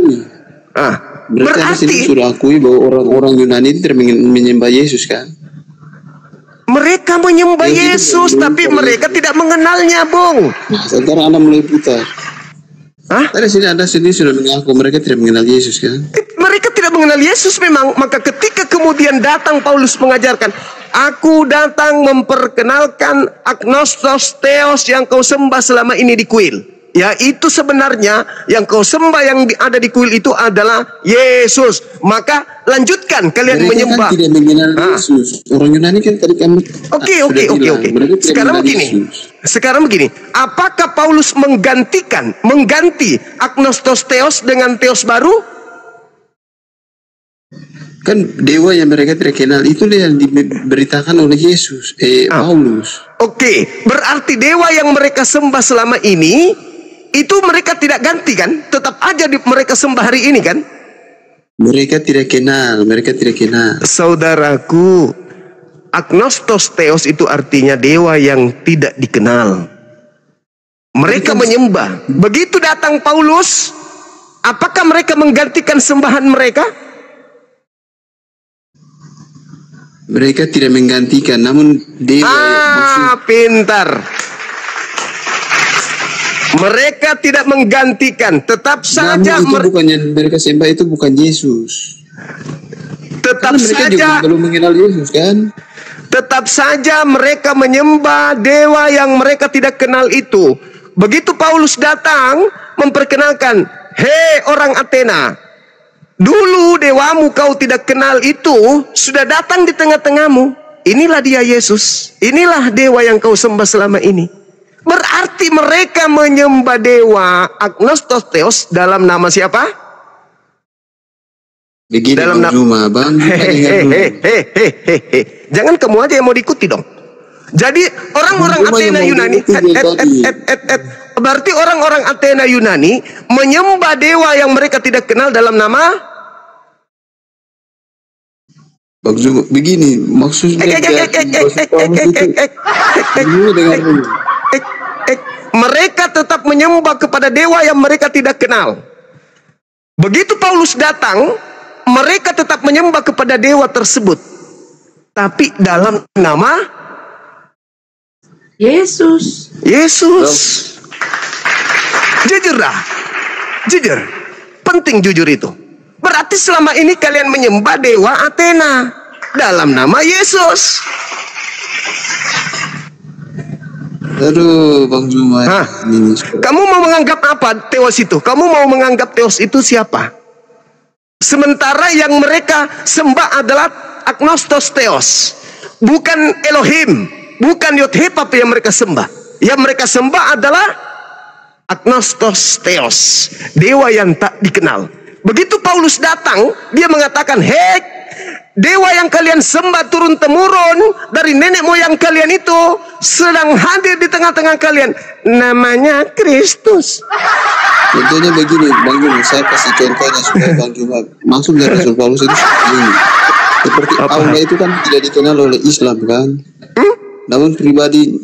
I: Berarti sudah akui bahwa orang-orang Yunani tidak menyembah Yesus kan?
A: Mereka menyembah Yesus, tapi mereka tidak mengenalnya, Bung.
I: Nah, sekarang Anda mulai putar. Ada sini sudah mengaku mereka tidak mengenal Yesus kan?
A: Mereka tidak mengenal Yesus memang. Maka ketika kemudian datang Paulus mengajarkan, aku datang memperkenalkan agnostos theos yang kau sembah selama ini di kuil. Ya, itu sebenarnya yang kau sembah yang ada di kuil itu adalah Yesus. Maka lanjutkan kalian
I: mereka
A: menyembah.
I: Kan tidak mengenal Yesus. Orang Yunani kan tadi kami.
A: Oke. Sekarang begini. Apakah Paulus mengganti agnostos theos dengan theos baru?
I: Kan dewa yang mereka tidak kenal itu yang diberitakan oleh Yesus, Paulus.
A: Oke, berarti dewa yang mereka sembah selama ini itu mereka tidak ganti kan? Tetap aja mereka sembah hari ini kan?
I: Mereka tidak kenal.
A: Saudaraku, agnostos theos itu artinya dewa yang tidak dikenal. Mereka menyembah. Begitu datang Paulus, apakah mereka menggantikan sembahan mereka?
I: Mereka tidak menggantikan, namun dewa.
A: Pintar. Mereka tidak menggantikan, tetap saja
I: bukannya mereka sembah itu bukan Yesus.
A: Tetap
I: mereka
A: saja
I: juga belum mengenal Yesus kan?
A: Tetap saja mereka menyembah dewa yang mereka tidak kenal itu. Begitu Paulus datang memperkenalkan, hei orang Athena, Dulu dewamu kau tidak kenal itu sudah datang di tengah-tengahmu. Inilah dia Yesus. Inilah dewa yang kau sembah selama ini. Berarti mereka menyembah dewa agnostos theos dalam nama siapa?
I: Begini dalam nama Bang.
A: Jangan kamu aja yang mau diikuti dong. Jadi orang-orang Athena Yunani, berarti orang-orang Athena Yunani menyembah dewa yang mereka tidak kenal dalam nama
I: Bang Zuma. Begini maksudnya
A: mereka tetap menyembah kepada dewa yang mereka tidak kenal. Begitu Paulus datang, mereka tetap menyembah kepada dewa tersebut, tapi dalam nama
B: Yesus.
A: Jujur dah. Jujur. Penting jujur itu. Berarti selama ini kalian menyembah dewa Athena dalam nama Yesus.
I: Aduh, Bang Zuma.
A: Kamu mau menganggap apa Theos itu? Kamu mau menganggap Theos itu siapa? Sementara yang mereka sembah adalah agnostos Theos, bukan Elohim. Bukan Yod-Heh-Vav yang mereka sembah. Yang mereka sembah adalah agnostos theos, dewa yang tak dikenal. Begitu Paulus datang, dia mengatakan, "Hei, dewa yang kalian sembah turun-temurun dari nenek moyang kalian itu sedang hadir di tengah-tengah kalian. Namanya Kristus."
I: Contohnya begini, Bang Juma, saya kasih contohnya supaya Bang Juma maksud dari Rasul Paulus itu ini. Seperti Allah itu kan tidak dikenal oleh Islam kan? Namun pribadi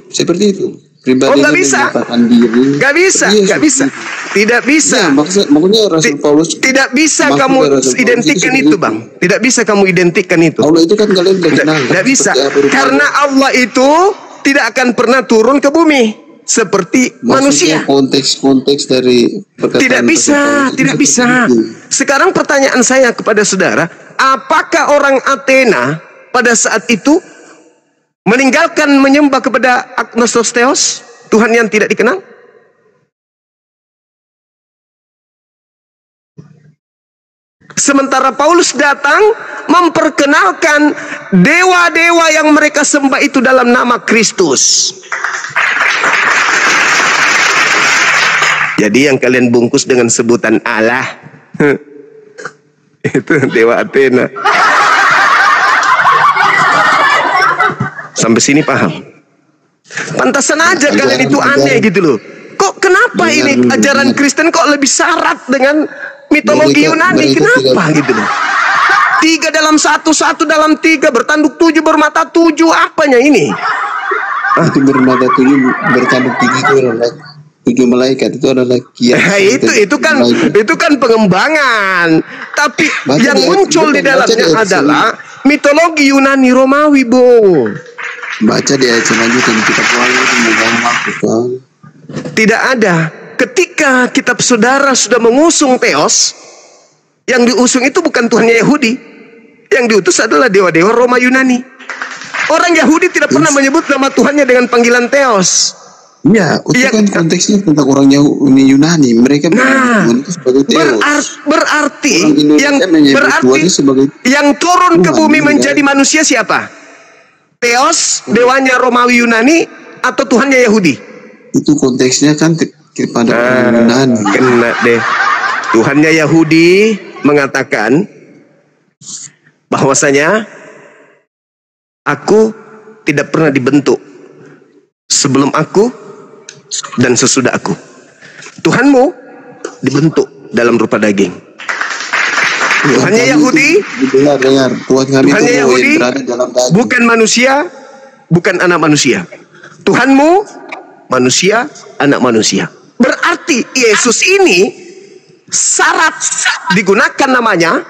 I: seperti itu. Pribadi
A: nggak bisa. Nggak bisa, nggak bisa. Tidak bisa.
I: Ya, maksudnya Rasul Paulus
A: tidak bisa kamu identikkan itu, Bang. Tidak bisa kamu identikkan itu.
I: Allah itu kan kalian tidak kenal.
A: Tidak bisa. Karena Allah itu tidak akan pernah turun ke bumi seperti manusia.
I: Konteks dari perkataan
A: tidak bisa, tidak bisa. Sekarang pertanyaan saya kepada saudara, apakah orang Athena pada saat itu meninggalkan menyembah kepada agnostos theos, Tuhan yang tidak dikenal? Sementara Paulus datang memperkenalkan dewa-dewa yang mereka sembah itu dalam nama Kristus. Jadi yang kalian bungkus dengan sebutan Allah itu dewa Athena. Sampai sini paham? Pantasan aja kalian itu aneh gitu loh. Kok kenapa ini ajaran Kristen kok lebih syarat dengan mitologi Yunani? Kenapa gitu loh? 3 dalam 1, 1 dalam 3, bertanduk 7, bermata 7, apanya ini?
I: Itu bermata 7, bertanduk 3 itu adalah 7 malaikat, itu adalah kias.
A: itu kan pengembangan. Tapi yang muncul di dalamnya adalah mitologi Yunani Romawi, Bung.
I: Baca di ayat selanjutnya di kitab Wahyu
A: tidak ada. Ketika kitab saudara sudah mengusung Theos, yang diusung itu bukan Tuhannya Yahudi. Yang diutus adalah dewa-dewa Roma Yunani. Orang Yahudi tidak pernah menyebut nama Tuhannya dengan panggilan Theos.
I: Iya, itu kan konteksnya tentang orang Yunani. Mereka itu sebagai Theos.
A: Berarti yang turun ke bumi menjadi manusia siapa? Theos, dewanya Romawi Yunani, atau Tuhannya Yahudi?
I: Itu konteksnya kan kepada Yunani.
A: Kena deh. Tuhannya Yahudi mengatakan bahwasanya aku tidak pernah dibentuk sebelum aku dan sesudah aku. Tuhanmu dibentuk dalam rupa daging. Tuhannya Yahudi, Tuhannya Yahudi bukan manusia, bukan anak manusia. Tuhanmu manusia, anak manusia. Berarti Yesus ini syarat digunakan namanya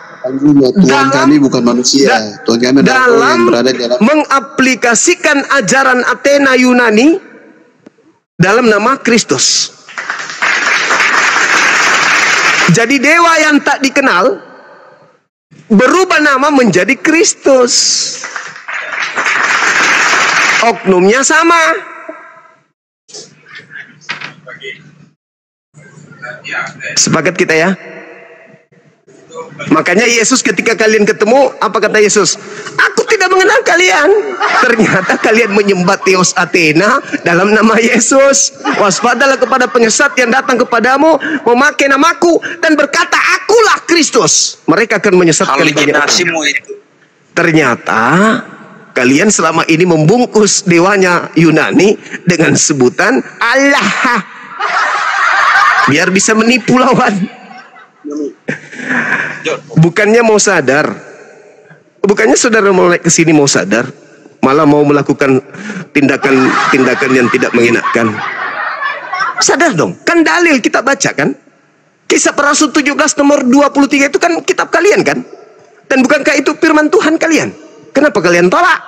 I: Tuhan kami bukan manusia. Tuhan kami adalah yang berada dalam
A: mengaplikasikan ajaran Athena Yunani dalam nama Kristus. Jadi dewa yang tak dikenal berubah nama menjadi Kristus. Oknumnya sama. Sepakat kita ya? Makanya Yesus ketika kalian ketemu, apa kata Yesus? Aku tidak mengenal kalian. Ternyata kalian menyembah Theos Athena dalam nama Yesus. Waspadalah kepada penyesat yang datang kepadamu memakai namaku dan berkata, akulah Kristus. Mereka akan menyesatkan banyak orang. Ternyata kalian selama ini membungkus dewanya Yunani dengan sebutan Allah, biar bisa menipu lawan. Bukannya mau sadar, bukannya saudara mulai kesini mau sadar, malah mau melakukan tindakan yang tidak mengenakan. Sadar dong, kan dalil kita baca kan, Kisah Para Rasul 17 nomor 23 itu kan kitab kalian kan, dan bukankah itu firman Tuhan kalian? Kenapa kalian tolak?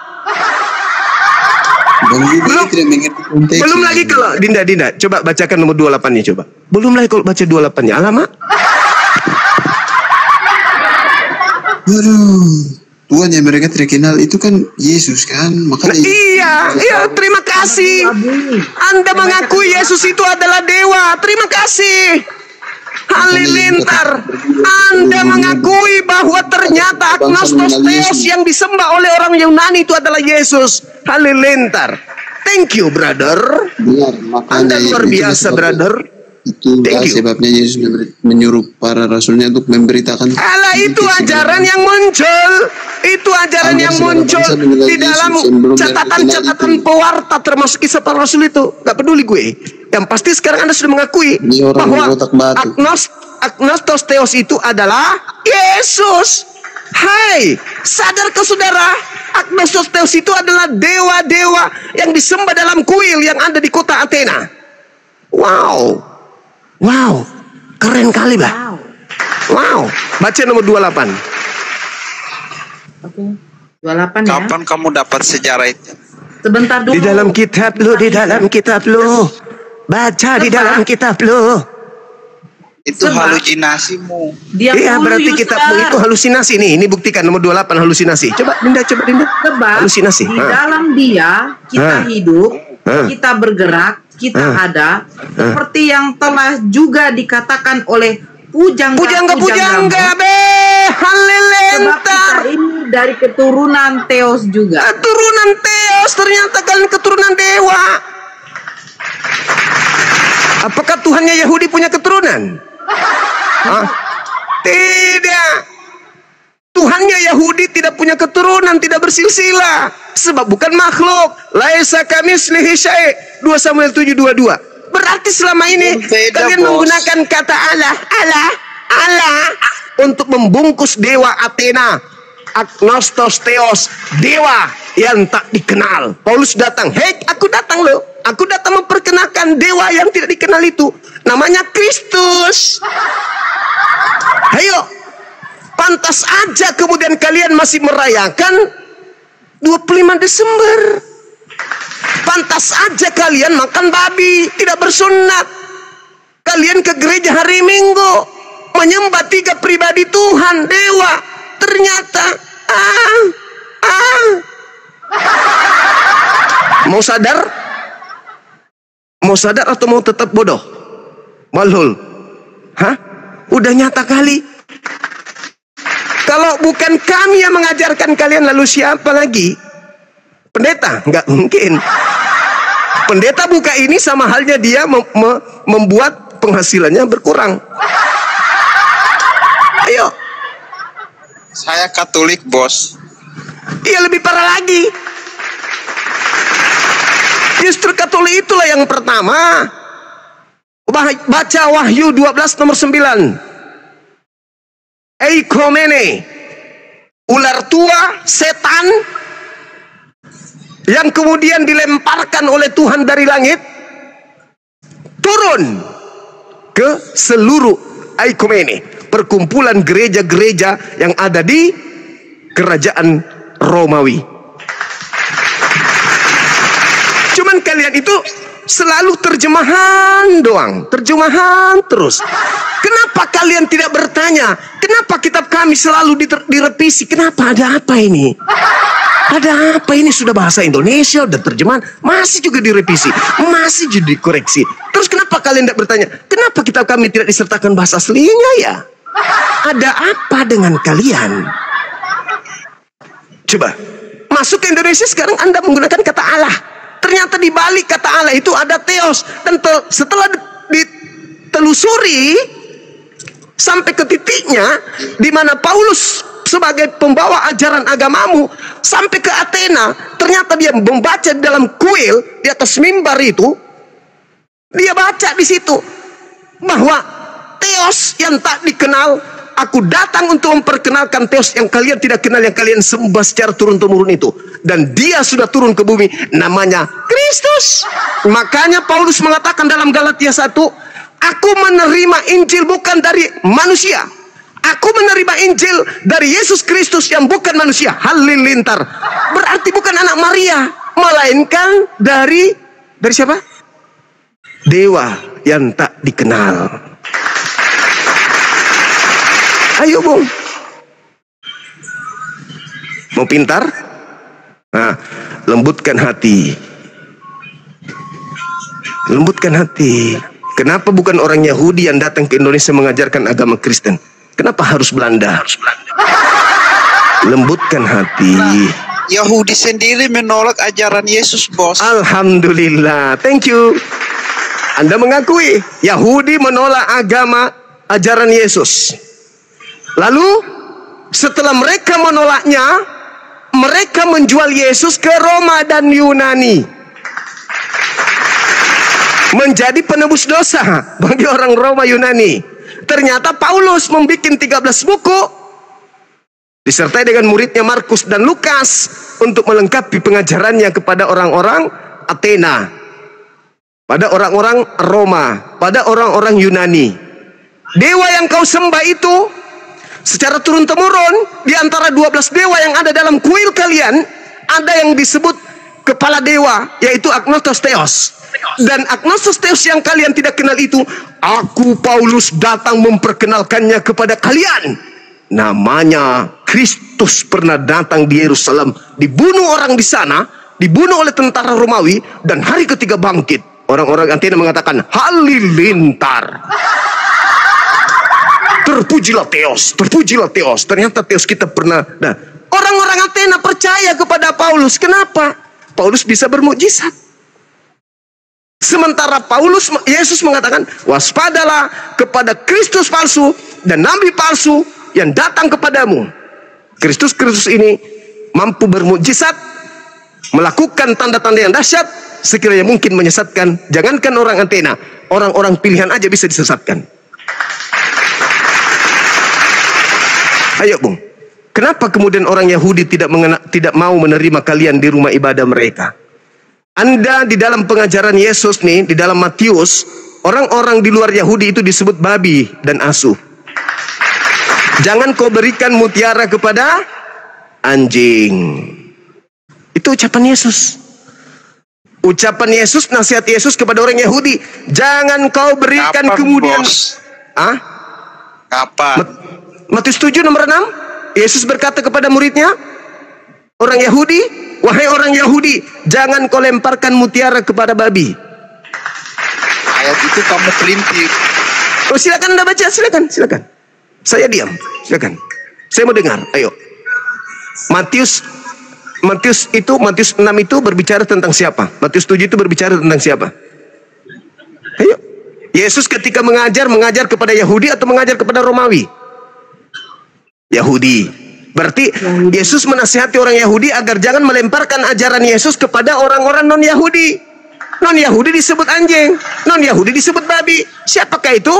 A: Belum lagi kalau Dinda, coba bacakan nomor 28-nya coba. Belum lagi kalau baca 28-nya, alamak.
I: Waduh, Tuhan yang mereka terkenal itu kan Yesus kan, makanya.
A: Iya, terima kasih. Anda mengakui Yesus itu adalah dewa. Terima kasih. Halilintar. Anda mengakui bahwa ternyata Agnostos Theos yang disembah oleh orang Yunani itu adalah Yesus. Halilintar. Thank you, brother. Anda luar biasa, brother.
I: Itu sebabnya Yesus menyuruh para rasulnya untuk memberitakan.
A: Allah, itu ajaran yang muncul. Itu ajaran yang muncul di dalam catatan-catatan pewarta termasuk Kisah Para Rasul itu. Gak peduli gue. Yang pasti sekarang Anda sudah mengakui bahwa Agnostos Theos itu adalah Yesus. Hai, sadarkah saudara? Agnostos Theos itu adalah dewa-dewa yang disembah dalam kuil yang ada di kota Athena. Wow, keren kali bah. Wow, baca nomor 28.
B: Oke, 28 ya.
J: Kapan kamu dapat sejarah itu?
B: Sebentar dulu.
A: Di dalam kitab lu, baca di dalam kitab lu.
J: Itu halusinasimu.
A: Iya, berarti kitabmu itu halusinasi nih. Ini buktikan nomor 28 halusinasi. Coba Dinda.
B: Sebab
A: halusinasi.
B: Di dalam Dia kita hidup, kita bergerak, kita ada, seperti yang telah juga dikatakan oleh pujangga be. Halilintar. Sebab kita ini dari keturunan Theos juga.
A: Keturunan Theos, ternyata kalian keturunan dewa. Apakah Tuhannya Yahudi punya keturunan? Tidak. Tuhannya Yahudi tidak punya keturunan, tidak bersilsilah. Sebab bukan makhluk. Laisa kamitslihi syai'. 2 Samuel 7:22. Berarti selama ini kalian menggunakan kata Allah untuk membungkus dewa Athena, Agnostos Theos, dewa yang tak dikenal. Paulus datang, aku datang loh. Aku datang memperkenalkan dewa yang tidak dikenal itu. Namanya Kristus. Ayo, pantas aja kemudian kalian masih merayakan 25 Desember. Pantas aja kalian makan babi, tidak bersunat. Kalian ke gereja hari Minggu, menyembah 3 pribadi Tuhan, dewa. Ternyata mau sadar? Mau sadar atau mau tetap bodoh? Malhul. Udah nyata kali. Kalau bukan kami yang mengajarkan kalian, lalu siapa lagi? Pendeta? Nggak mungkin. Pendeta buka ini sama halnya dia membuat penghasilannya berkurang. Ayo.
J: Saya Katolik, bos.
A: Iya, lebih parah lagi. Justru Katolik itulah yang pertama. Baca Wahyu 12 nomor 9. Eikomene, ular tua, setan yang kemudian dilemparkan oleh Tuhan dari langit, turun ke seluruh Eikomene, perkumpulan gereja-gereja yang ada di kerajaan Romawi. Cuman kalian itu selalu terjemahan doang, terjemahan terus. Kenapa kalian tidak bertanya, kenapa kitab kami selalu direvisi? Kenapa? Ada apa ini? Ada apa ini? Sudah bahasa Indonesia, udah terjemahan, masih juga direvisi, masih juga dikoreksi. Terus kenapa kalian tidak bertanya, kenapa kitab kami tidak disertakan bahasa aslinya ya? Ada apa dengan kalian? Coba masuk ke Indonesia sekarang, Anda menggunakan kata Allah. Ternyata di balik kata Allah itu ada theos. Dan setelah ditelusuri sampai ke titiknya di mana Paulus sebagai pembawa ajaran agamamu sampai ke Athena, ternyata dia membaca di dalam kuil di atas mimbar itu, dia baca di situ bahwa theos yang tak dikenal, aku datang untuk memperkenalkan theos yang kalian tidak kenal, yang kalian sembah secara turun-temurun itu. Dan dia sudah turun ke bumi, namanya Kristus. Makanya Paulus mengatakan dalam Galatia 1, aku menerima Injil bukan dari manusia, aku menerima Injil dari Yesus Kristus yang bukan manusia. Halilintar. Berarti bukan anak Maria, melainkan dari siapa? Dewa yang tak dikenal. Ayo Bung, mau pintar? Nah, lembutkan hati. Lembutkan hati. Kenapa bukan orang Yahudi yang datang ke Indonesia mengajarkan agama Kristen? Kenapa harus Belanda? Lembutkan hati.
J: Yahudi sendiri menolak ajaran Yesus, bos.
A: Alhamdulillah, thank you. Anda mengakui Yahudi menolak agama ajaran Yesus. Lalu setelah mereka menolaknya, mereka menjual Yesus ke Roma dan Yunani, menjadi penebus dosa bagi orang Roma Yunani. Ternyata Paulus membuat 13 buku disertai dengan muridnya Markus dan Lukas untuk melengkapi pengajarannya kepada orang-orang Athena, pada orang-orang Roma, pada orang-orang Yunani. Dewa yang kau sembah itu secara turun-temurun, di antara 12 dewa yang ada dalam kuil kalian, ada yang disebut kepala dewa, yaitu Agnostos Theos. Dan Agnostos Theos yang kalian tidak kenal itu, aku Paulus datang memperkenalkannya kepada kalian. Namanya Kristus pernah datang di Yerusalem, dibunuh orang di sana, dibunuh oleh tentara Romawi, dan hari ketiga bangkit. Orang-orang Athena mengatakan halilintar. Terpujilah Theos, terpujilah Theos. Ternyata Theos kita pernah. Nah, orang-orang Athena percaya kepada Paulus. Kenapa? Paulus bisa bermukjizat. Sementara Yesus mengatakan, waspadalah kepada Kristus palsu dan nabi palsu yang datang kepadamu. Kristus ini mampu bermukjizat, melakukan tanda-tanda yang dahsyat, sekiranya mungkin menyesatkan. Jangankan orang Athena, orang-orang pilihan aja bisa disesatkan. Ayo Bung, kenapa kemudian orang Yahudi tidak mau menerima kalian di rumah ibadah mereka? Anda di dalam pengajaran Yesus nih, di dalam Matius, orang-orang di luar Yahudi itu disebut babi dan asuh. Jangan kau berikan mutiara kepada anjing. Itu ucapan Yesus. Ucapan Yesus, nasihat Yesus kepada orang Yahudi. Jangan kau berikan
J: kapan,
A: kemudian.
J: Bos?
A: Ah?
J: Kapan?
A: Matius 7 nomor 6, Yesus berkata kepada muridnya, orang Yahudi, wahai orang Yahudi, jangan kau lemparkan mutiara kepada babi.
J: Ayat itu kamu pelintir.
A: Oh, silakan Anda baca, silakan. Saya diam, silakan. Saya mau dengar, ayo. Matius 6 itu berbicara tentang siapa? Matius 7 itu berbicara tentang siapa? Ayo. Yesus ketika mengajar kepada Yahudi atau mengajar kepada Romawi? Yahudi. Berarti Yesus menasihati orang Yahudi agar jangan melemparkan ajaran Yesus kepada orang-orang non-Yahudi. Non-Yahudi disebut anjing, non-Yahudi disebut babi. Siapakah itu?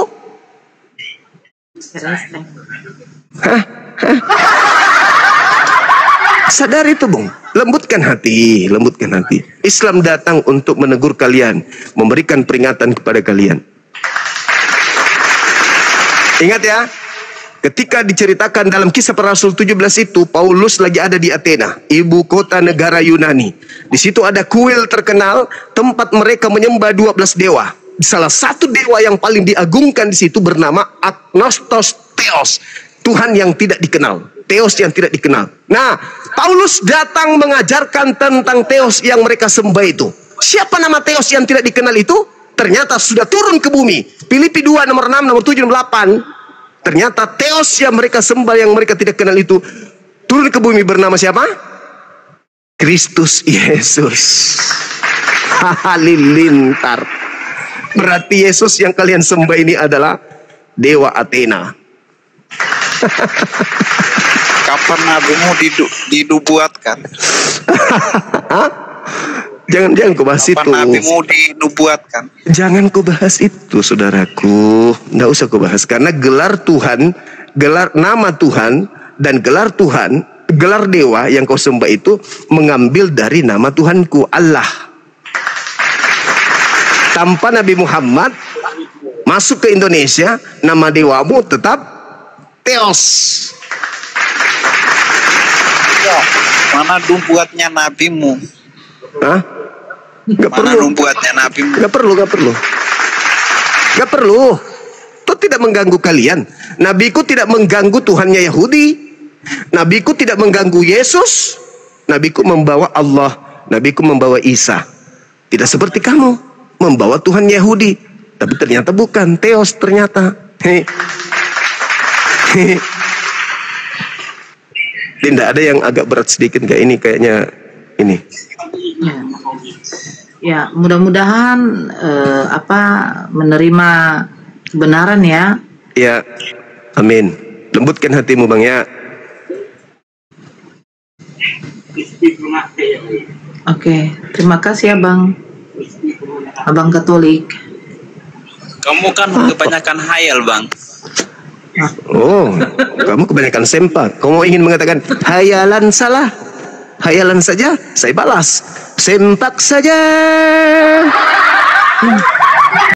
A: Sadar itu, Bung. Lembutkan hati, lembutkan hati. Islam datang untuk menegur kalian, memberikan peringatan kepada kalian. Ingat ya, ketika diceritakan dalam Kisah Para Rasul 17 itu, Paulus lagi ada di Athena, ibu kota negara Yunani. Di situ ada kuil terkenal, tempat mereka menyembah 12 dewa. Salah satu dewa yang paling diagungkan di situ bernama Agnostos Theos, Tuhan yang tidak dikenal, Theos yang tidak dikenal. Nah, Paulus datang mengajarkan tentang Theos yang mereka sembah itu. Siapa nama Theos yang tidak dikenal itu? Ternyata sudah turun ke bumi. Filipi 2 nomor 6, nomor 7, nomor 8. Ternyata Theos yang mereka sembah, yang mereka tidak kenal itu turun ke bumi bernama siapa? Kristus Yesus. Halilintar. Berarti Yesus yang kalian sembah ini adalah dewa Athena.
J: Kapan nabimu dinubuatkan?
A: Jangan kau bahas itu.
J: Kapan nabimu dinubuatkan?
A: Jangan kau bahas itu, saudaraku. Nggak usah kau bahas. Karena gelar Tuhan, gelar nama Tuhan, dan gelar Tuhan, gelar dewa yang kau sembah itu mengambil dari nama Tuhanku, Allah. Tanpa Nabi Muhammad masuk ke Indonesia, nama dewamu tetap Theos.
J: Ya, mana nubuatnya nabimu?
A: Hah? Gak
J: Mana
A: perlu.
J: nubuatnya nabimu?
A: Gak perlu. Itu tidak mengganggu kalian. Nabiku tidak mengganggu Tuhannya Yahudi. Nabiku tidak mengganggu Yesus. Nabiku membawa Allah. Nabiku membawa Isa. Tidak seperti kamu membawa Tuhan Yahudi, tapi ternyata bukan Theos ternyata. Tidak ada yang agak berat sedikit kayak ini, kayaknya ini.
B: Ya, mudah-mudahan menerima kebenaran ya.
A: Ya, amin. Lembutkan hatimu Bang ya.
B: Oke, terima kasih ya Bang. Abang Katolik.
K: Kamu kan kebanyakan hayal, Bang.
A: Oh, kamu kebanyakan sempak. Kamu ingin mengatakan hayalan salah? Hayalan saja, saya balas. Sempak saja.